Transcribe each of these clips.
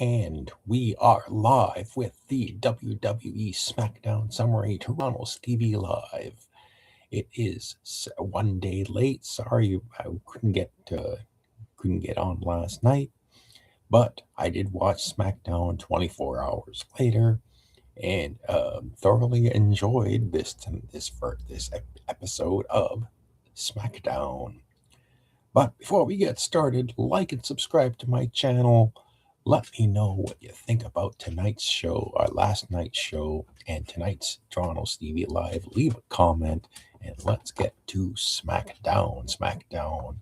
And we are live with the WWE SmackDown Summary Toronto Stevie Live. It is one day late. Sorry, I couldn't get on last night, but I did watch SmackDown 24 hours later, and thoroughly enjoyed this episode of SmackDown. But before we get started, like and subscribe to my channel. Let me know what you think about tonight's show, our last night's show, and tonight's Toronto Stevie Live. Leave a comment, and let's get to SmackDown. SmackDown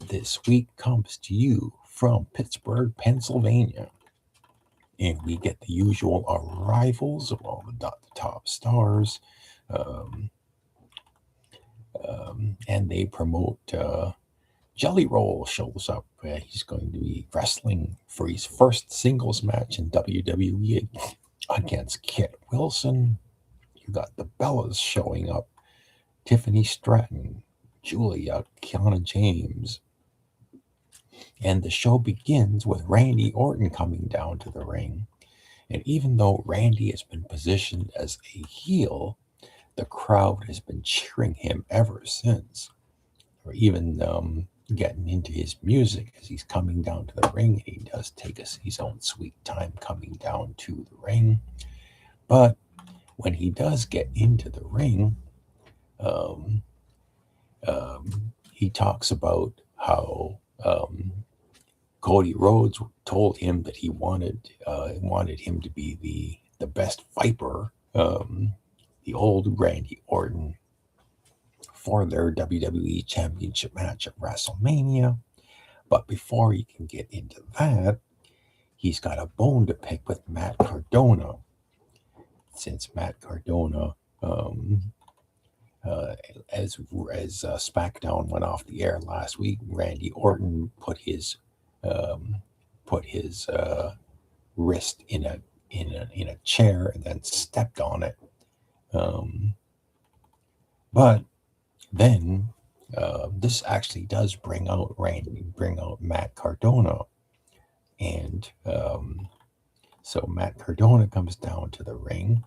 this week comes to you from Pittsburgh, Pennsylvania. And we get the usual arrivals of all the top stars. And they promote Jelly Roll shows up. He's going to be wrestling for his first singles match in WWE against Kit Wilson. You got the Bellas showing up. Tiffany Stratton, Julia, Kiana James. And the show begins with Randy Orton coming down to the ring. And even though Randy has been positioned as a heel, the crowd has been cheering him ever since. Or even getting into his music as he's coming down to the ring. He does take his own sweet time coming down to the ring. But when he does get into the ring, he talks about how Cody Rhodes told him that he wanted him to be the best Viper, the old Randy Orton, for their WWE Championship match at WrestleMania. But before he can get into that, he's got a bone to pick with Matt Cardona. Since Matt Cardona, as SmackDown went off the air last week, Randy Orton put his wrist in a chair and then stepped on it. But then this actually does bring out Matt Cardona. And so Matt Cardona comes down to the ring,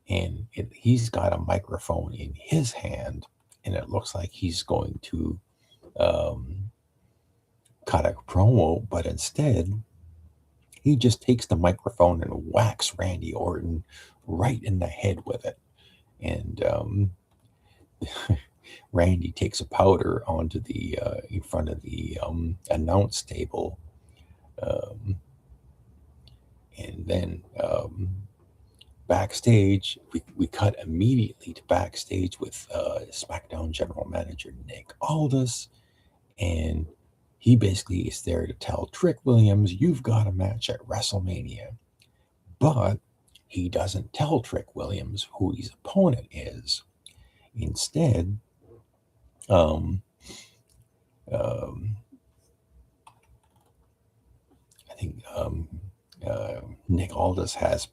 and he's got a microphone in his hand, and it looks like he's going to cut a promo, but instead he just takes the microphone and whacks Randy Orton right in the head with it. And Randy takes a powder onto the in front of the announce table, and then backstage we cut immediately to backstage with SmackDown General Manager Nick Aldis, and he basically is there to tell Trick Williams, you've got a match at WrestleMania, but he doesn't tell Trick Williams who his opponent is. Instead, I think Nick Aldis has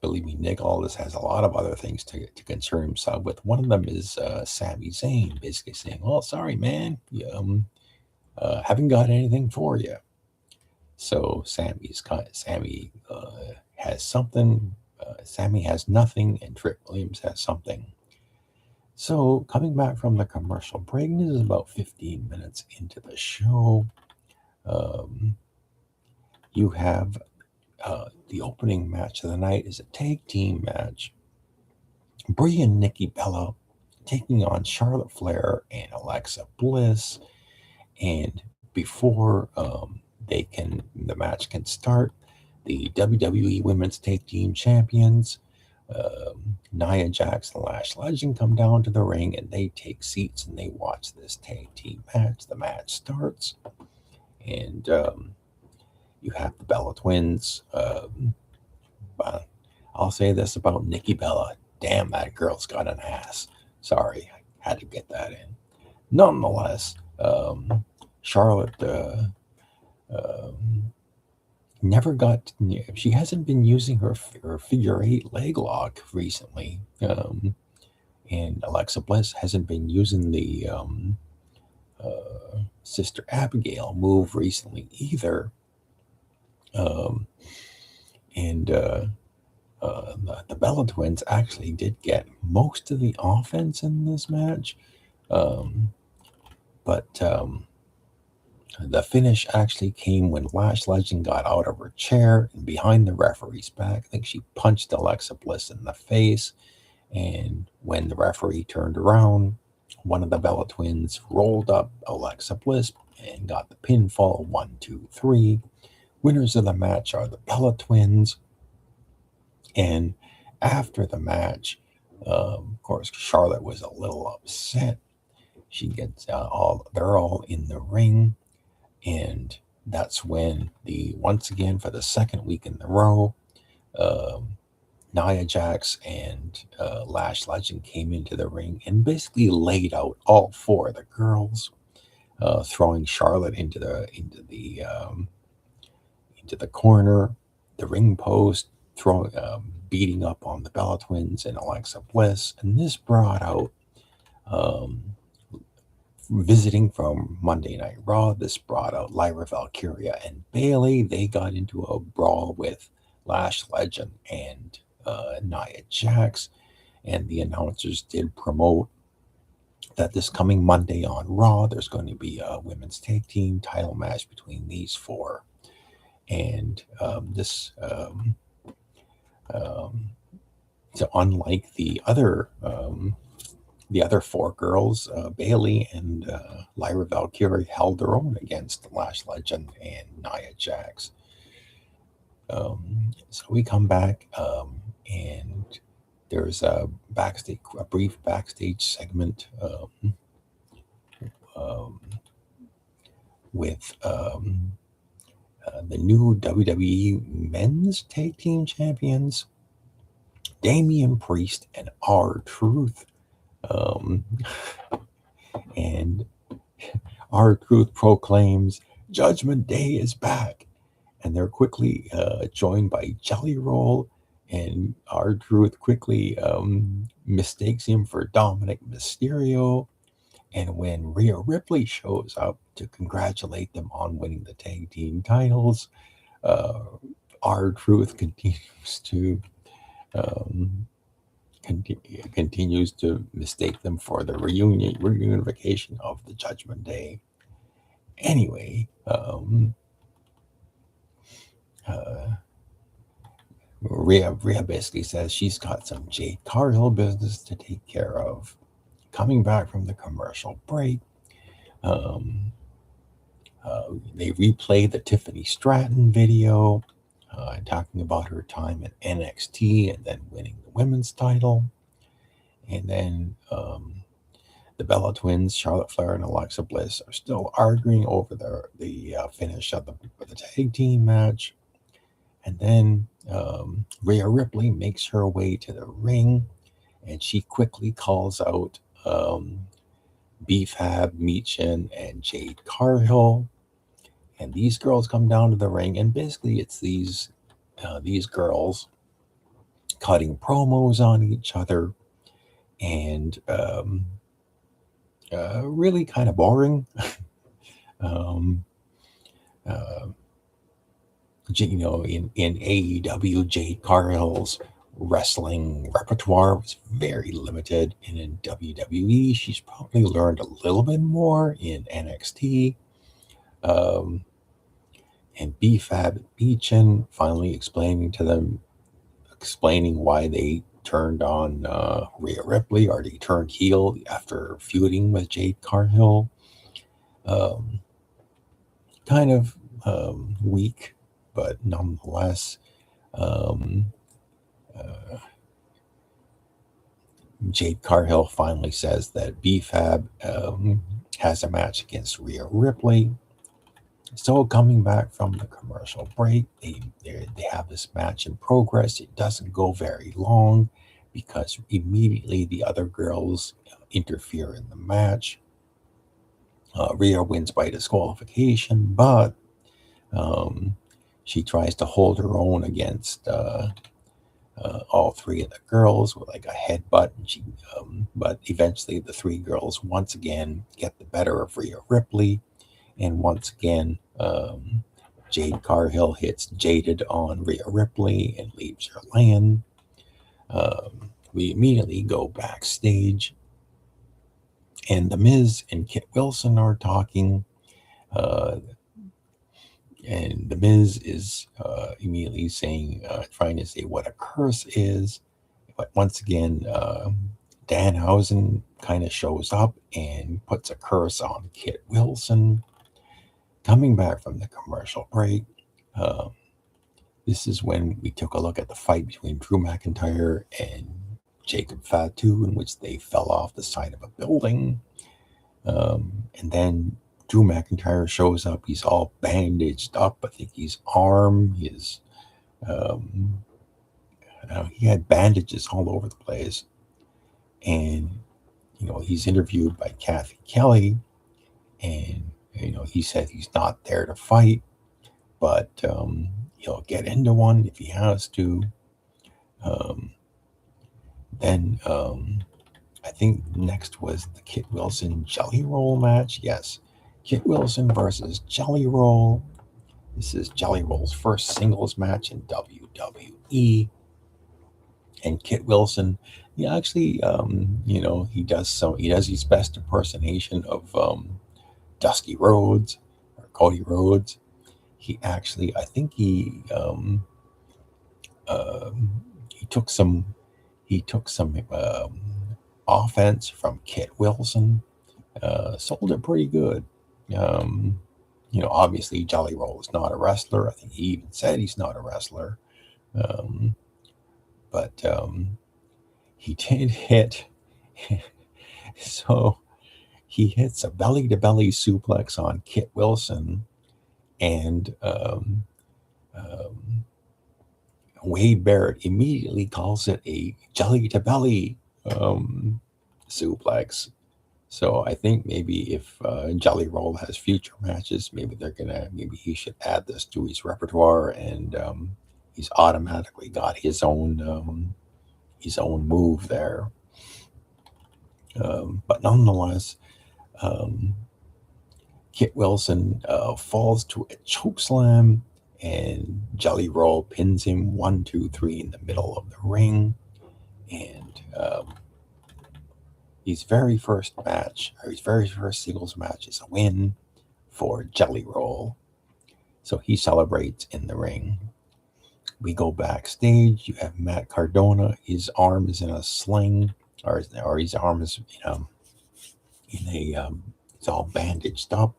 a lot of other things to concern himself with. One of them is Sami Zayn basically saying, "Oh, sorry, man, haven't got anything for you." So Sami has something. Sami has nothing, and Trick Williams has something. So coming back from the commercial break, this is about 15 minutes into the show. You have the opening match of the night is a tag team match. Brie and Nikki Bella taking on Charlotte Flair and Alexa Bliss. And before the match can start, the WWE Women's Tag Team Champions, Nia Jax and Lash Legend, come down to the ring, and they take seats and they watch this tag team match. The match starts, and you have the Bella Twins. I'll say this about Nikki Bella. Damn, that girl's got an ass. Sorry, I had to get that in. Nonetheless, Charlotte she hasn't been using her figure 8 leg lock recently. And Alexa Bliss hasn't been using the Sister Abigail move recently either. And the Bella Twins actually did get most of the offense in this match. But the finish actually came when Lash Legend got out of her chair and behind the referee's back. I think she punched Alexa Bliss in the face. And when the referee turned around, one of the Bella Twins rolled up Alexa Bliss and got the pinfall. 1, 2, 3. Winners of the match are the Bella Twins. And after the match, of course, Charlotte was a little upset. She gets they're all in the ring. And that's when once again, for the second week in a row, Nia Jax and Lash Legend came into the ring and basically laid out all four of the girls, throwing Charlotte into the corner, the ring post, throwing beating up on the Bella Twins and Alexa Bliss. And this brought out visiting from Monday Night Raw. This brought out Lyra Valkyria and Bayley. They got into a brawl with Lash Legend and Nia Jax, and the announcers did promote that this coming Monday on Raw, there's going to be a women's tag team title match between these four. And so unlike the other four girls, Bayley and Lyra Valkyrie held their own against Lash Legend and Nia Jax. So we come back, and there's a brief backstage segment with the new WWE Men's Tag Team Champions, Damian Priest and R-Truth. And R-Truth proclaims Judgment Day is back, and they're quickly joined by Jelly Roll, and R-Truth quickly mistakes him for Dominic Mysterio. And when Rhea Ripley shows up to congratulate them on winning the tag team titles, R-Truth continues to mistake them for the reunification of the Judgment Day. Anyway, Rhea basically says she's got some Jade Cargill business to take care of. Coming back from the commercial break, they replay the Tiffany Stratton video, talking about her time at NXT and then winning the women's title. And then the Bella Twins, Charlotte Flair and Alexa Bliss, are still arguing over the finish of the tag team match. And then Rhea Ripley makes her way to the ring, and she quickly calls out B-Fab, Meechin, and Jade Cargill. And these girls come down to the ring, and basically it's these girls cutting promos on each other, and really kind of boring. In AEW, Jade Cargill's wrestling repertoire was very limited, and in WWE, she's probably learned a little bit more in NXT. And B-Fab and Meechin finally explaining why they turned on Rhea Ripley, or they turned heel after feuding with Jade Cargill. Kind of weak, but nonetheless, Jade Cargill finally says that B-Fab has a match against Rhea Ripley. So coming back from the commercial break, they have this match in progress. It doesn't go very long because immediately the other girls interfere in the match. Rhea wins by disqualification, but she tries to hold her own against all three of the girls with like a headbutt. But eventually the three girls once again get the better of Rhea Ripley. And once again, Jade Cargill hits Jaded on Rhea Ripley and leaves her laying. We immediately go backstage, and The Miz and Kit Wilson are talking. And The Miz is immediately saying, trying to say what a curse is. But once again, Danhausen kind of shows up and puts a curse on Kit Wilson. Coming back from the commercial break, this is when we took a look at the fight between Drew McIntyre and Jacob Fatu, in which they fell off the side of a building. And then Drew McIntyre shows up. He's all bandaged up. I think his arm, he had bandages all over the place. And, he's interviewed by Kathy Kelly. And, he said he's not there to fight, but he'll get into one if he has to. Then I think next was the Kit Wilson Jelly Roll match. Yes, Kit Wilson versus Jelly Roll. This is Jelly Roll's first singles match in WWE. And Kit Wilson, he actually, he does his best impersonation of Dusty Rhodes or Cody Rhodes. He actually, I think he took some offense from Kit Wilson, sold it pretty good. Obviously Jelly Roll is not a wrestler. I think he even said he's not a wrestler. But he did hit. So he hits a belly-to-belly suplex on Kit Wilson, and Wade Barrett immediately calls it a jelly-to-belly suplex. So I think maybe if Jelly Roll has future matches, maybe he should add this to his repertoire, and he's automatically got his own move there. But nonetheless, Kit Wilson falls to a chokeslam, and Jelly Roll pins him 1, 2, 3 in the middle of the ring. And his very first singles match is a win for Jelly Roll. So he celebrates in the ring. We go backstage. You have Matt Cardona. His arm is in a sling, or his arm is, it's all bandaged up.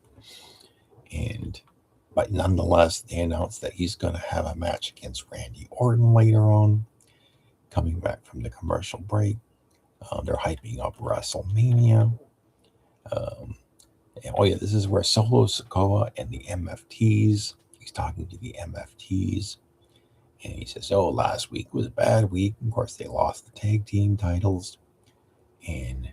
But nonetheless, they announced that he's going to have a match against Randy Orton later on. Coming back from the commercial break, they're hyping up WrestleMania. This is where Solo Sikoa and the MFTs, he's talking to the MFTs, and he says, last week was a bad week. Of course, they lost the tag team titles, and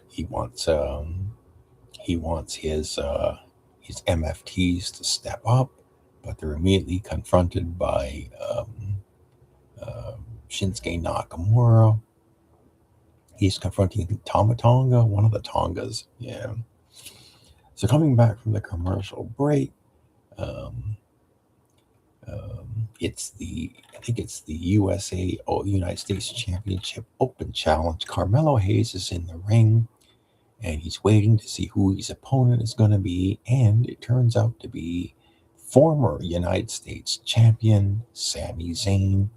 he wants his MFTs to step up, but they're immediately confronted by Shinsuke Nakamura. He's confronting Tama Tonga, one of the Tongas. Yeah. So coming back from the commercial break, it's the United States Championship Open Challenge. Carmelo Hayes is in the ring, and he's waiting to see who his opponent is going to be, and it turns out to be former United States champion Sami Zayn.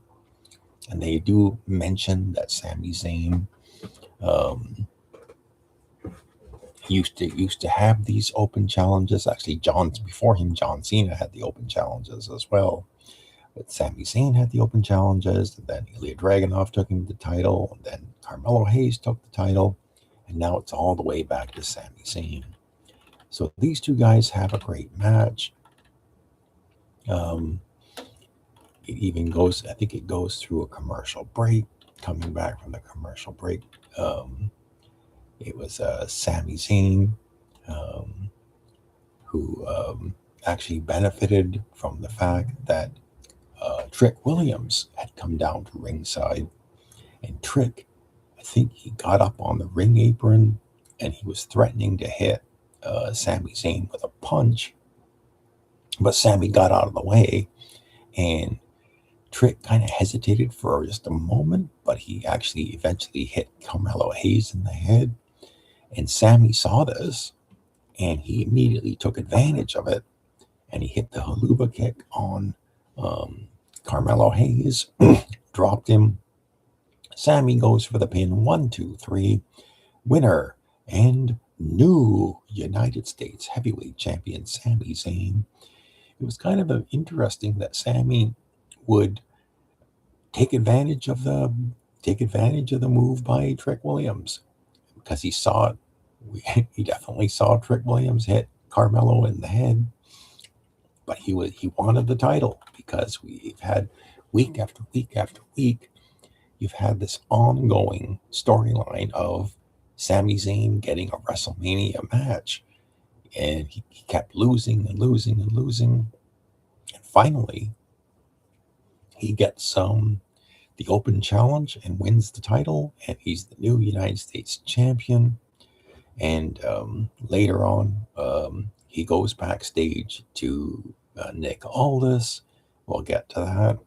And they do mention that Sami Zayn used to have these open challenges. Actually, before him, John Cena had the open challenges as well. But Sami Zayn had the open challenges, and then Ilya Dragunov took him the title, and then Carmelo Hayes took the title, and now it's all the way back to Sami Zayn. So these two guys have a great match. It goes through a commercial break. Coming back from the commercial break, it was Sami Zayn who actually benefited from the fact that Trick Williams had come down to ringside, and Trick, I think he got up on the ring apron and he was threatening to hit Sami Zayn with a punch, but Sami got out of the way, and Trick kind of hesitated for just a moment, but he actually eventually hit Carmelo Hayes in the head, and Sami saw this, and he immediately took advantage of it, and he hit the haluba kick on Carmelo Hayes, dropped him. Sami goes for the pin, 1, 2, 3, winner, and new United States Heavyweight Champion Sami Zayn. It was kind of interesting that Sami would take advantage of the move by Trick Williams, because he saw it. He definitely saw Trick Williams hit Carmelo in the head, but he wanted the title, because we've had week after week after week, you've had this ongoing storyline of Sami Zayn getting a WrestleMania match, and he kept losing and losing and losing, and finally he gets the open challenge and wins the title, and he's the new United States champion. And later on, he goes backstage to Nick Aldis. We'll get to that.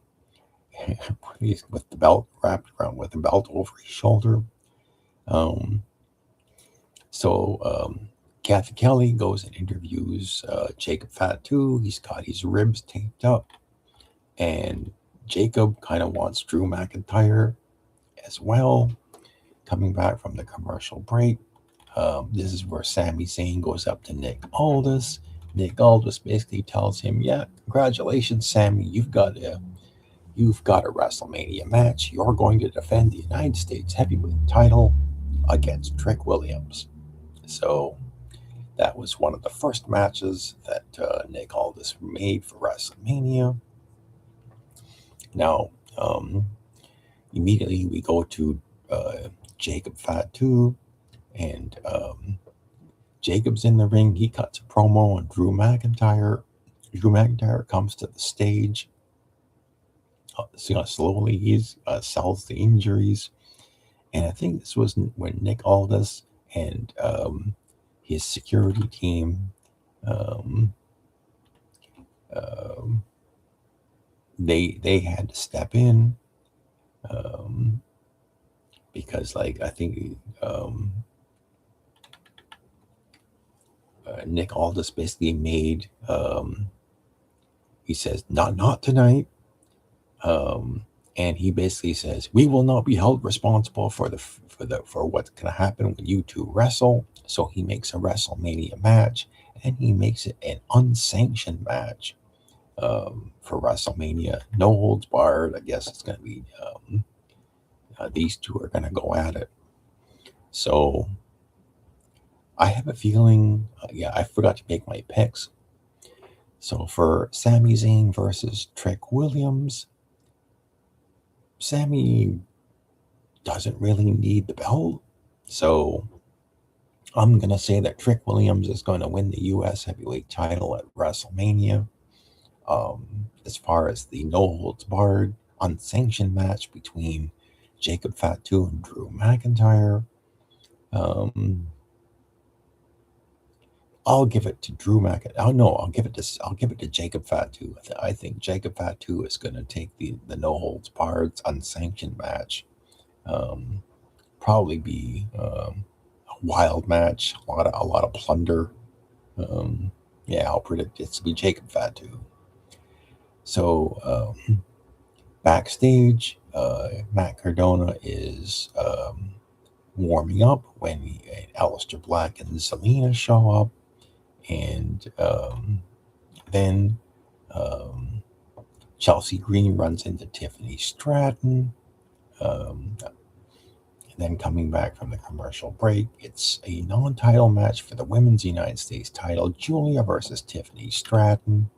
He's with the belt wrapped around, with the belt over his shoulder. So Kathy Kelly goes and interviews Jacob Fatu. He's got his ribs taped up, and Jacob kind of wants Drew McIntyre as well. Coming back from the commercial break, this is where Sami Zayn goes up to Nick Aldis. Nick Aldis basically tells him, "Yeah, congratulations, Sami. You've got a WrestleMania match. You're going to defend the United States Heavyweight title against Trick Williams." So that was one of the first matches that Nick Aldis made for WrestleMania. Now, immediately we go to Jacob Fatu, and Jacob's in the ring. He cuts a promo on Drew McIntyre. Drew McIntyre comes to the stage. Slowly he sells the injuries. And I think this was when Nick Aldis and his security team, they had to step in, because I think Nick Aldis basically made, he says, not tonight. And he basically says, "We will not be held responsible for what's going to happen when you two wrestle." So he makes a WrestleMania match, and he makes it an unsanctioned match for WrestleMania. No holds barred. I guess it's going to be these two are going to go at it. So I have a feeling, I forgot to make my picks. So for Sami Zayn versus Trick Williams, Sami doesn't really need the belt. So I'm going to say that Trick Williams is going to win the U.S. Heavyweight title at WrestleMania. As far as the no holds barred unsanctioned match between Jacob Fatu and Drew McIntyre, I'll give it to Drew McIntyre. Oh no, I'll give it to Jacob Fatu. I think Jacob Fatu is going to take the no holds barred unsanctioned match. Probably be a wild match, a lot of plunder. I'll predict it to be Jacob Fatu. So backstage, Matt Cardona is warming up when Aleister Black and Zelina show up, and then Chelsea Green runs into Tiffany Stratton. And then coming back from the commercial break, it's a non-title match for the Women's United States title, Julia versus Tiffany Stratton.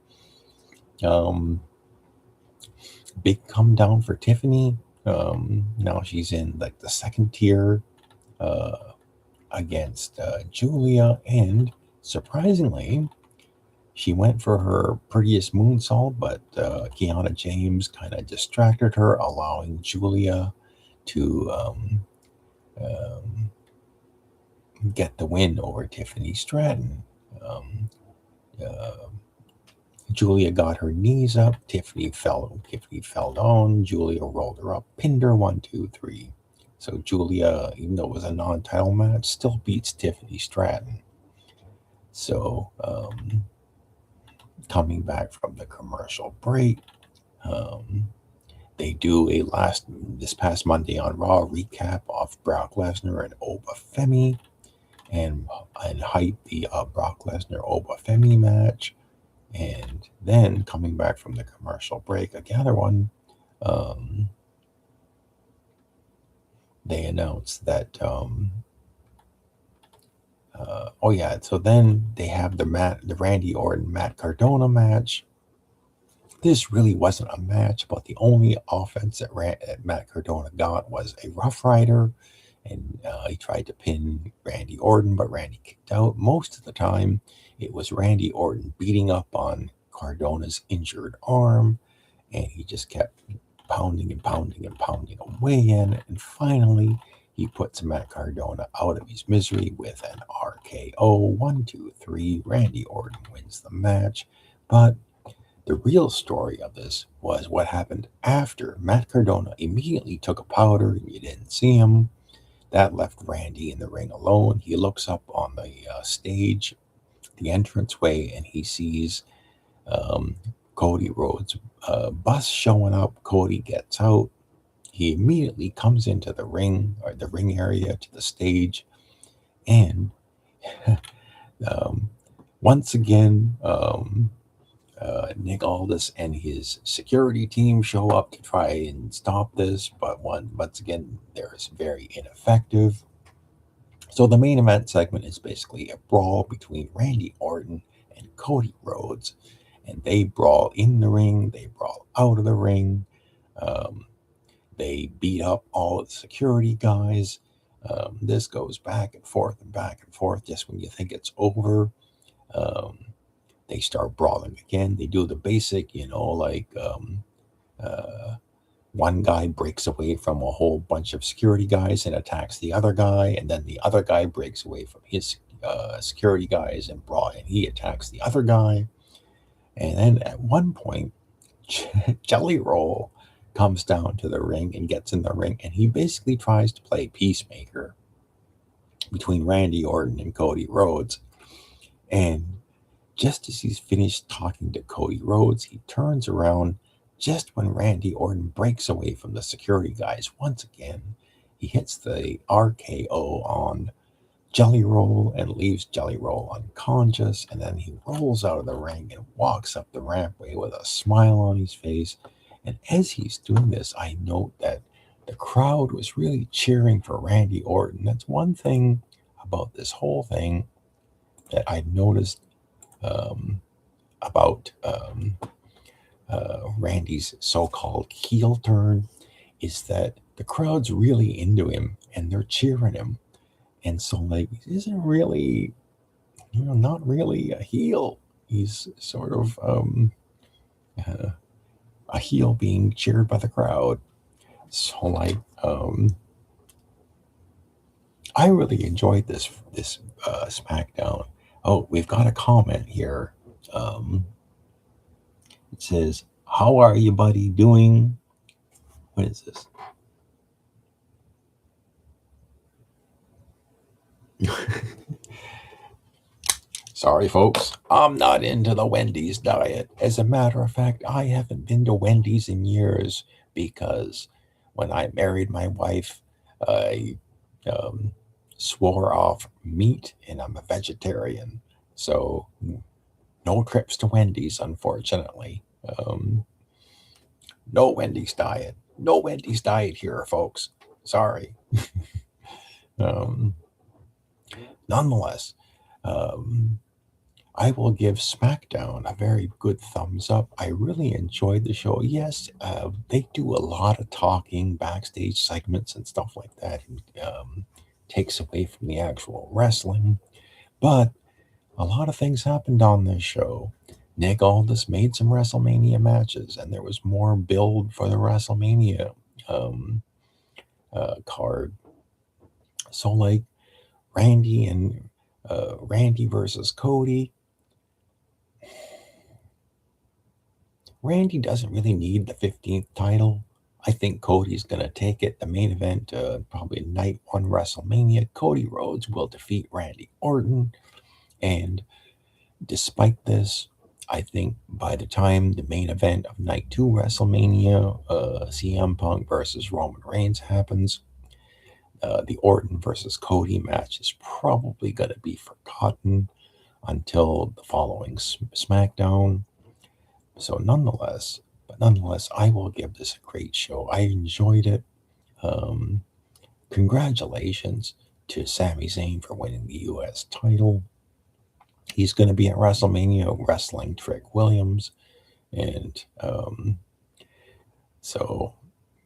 Big come down for Tiffany. Now she's in the second tier against Julia, and surprisingly, she went for her prettiest moonsault, but Kiana James kind of distracted her, allowing Julia to get the win over Tiffany Stratton. Uh, Julia got her knees up. Tiffany fell down. Julia rolled her up, pinned her 1, 2, 3. So Julia, even though it was a non-title match, still beats Tiffany Stratton. So coming back from the commercial break, they do this past Monday on Raw recap of Brock Lesnar and Obafemi, and hype the Brock Lesnar Obafemi match. And then coming back from the commercial break, another one, they announced that, so then they have the Randy Orton Matt Cardona match. This really wasn't a match, but the only offense that Matt Cardona got was a Rough Rider, and he tried to pin Randy Orton, but Randy kicked out. Most of the time, it was Randy Orton beating up on Cardona's injured arm, and he just kept pounding and pounding and pounding away in, and finally he puts Matt Cardona out of his misery with an RKO. 1, 2, 3. Randy Orton wins the match. But the real story of this was what happened after. Matt Cardona immediately took a powder, and you didn't see him. That left Randy in the ring alone. He looks up on the stage, the entranceway, and he sees Cody Rhodes' bus showing up. Cody gets out. He immediately comes into the ring, or the ring area, to the stage, and once again, Nick Aldis and his security team show up to try and stop this, but once again, they're very ineffective. So the main event segment is basically a brawl between Randy Orton and Cody Rhodes, and they brawl in the ring, they brawl out of the ring, they beat up all of the security guys. This goes back and forth and back and forth. Just when you think it's over, they start brawling again. They do the basic, one guy breaks away from a whole bunch of security guys and attacks the other guy, and then the other guy breaks away from his security guys and he attacks the other guy. And then at one point, Jelly Roll comes down to the ring and gets in the ring, and he basically tries to play peacemaker between Randy Orton and Cody Rhodes. And just as he's finished talking to Cody Rhodes, he turns around just when Randy Orton breaks away from the security guys once again. He hits the RKO on Jelly Roll and leaves Jelly Roll unconscious, and then he rolls out of the ring and walks up the rampway with a smile on his face. And as he's doing this, I note that the crowd was really cheering for Randy Orton. That's one thing about this whole thing that I noticed about Randy's so-called heel turn, is that the crowd's really into him and they're cheering him. And so, he isn't really, not really a heel. He's sort of a heel being cheered by the crowd. So, I really enjoyed this SmackDown. Oh, we've got a comment here. It says, "How are you, buddy, doing?" What is this? Sorry, folks. I'm not into the Wendy's diet. As a matter of fact, I haven't been to Wendy's in years because when I married my wife, I swore off meat, and I'm a vegetarian. So no trips to Wendy's, unfortunately. No Wendy's diet. No Wendy's diet here, folks. Sorry. Nonetheless, I will give SmackDown a very good thumbs up. I really enjoyed the show. Yes, they do a lot of talking, backstage segments and stuff like that. Takes away from the actual wrestling. But a lot of things happened on this show. Nick Aldis made some WrestleMania matches, and there was more build for the WrestleMania card. So, Randy versus Cody. Randy doesn't really need the 15th title. I think Cody's going to take it. The main event, probably night one WrestleMania, Cody Rhodes will defeat Randy Orton. And despite this, I think by the time the main event of night two WrestleMania, CM Punk versus Roman Reigns happens, the Orton versus Cody match is probably going to be forgotten until the following SmackDown. So nonetheless, I will give this a great show. I enjoyed it. Congratulations to Sami Zayn for winning the U.S. title. He's going to be at WrestleMania wrestling Trick Williams. And so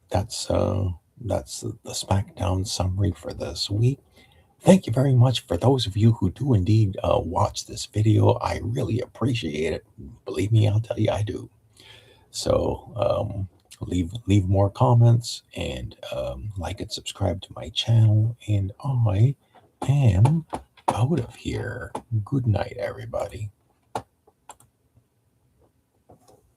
that's the SmackDown summary for this week. Thank you very much for those of you who do indeed watch this video. I really appreciate it. Believe me, I'll tell you I do. So leave more comments and like and subscribe to my channel. And I am out of here. Good night, everybody.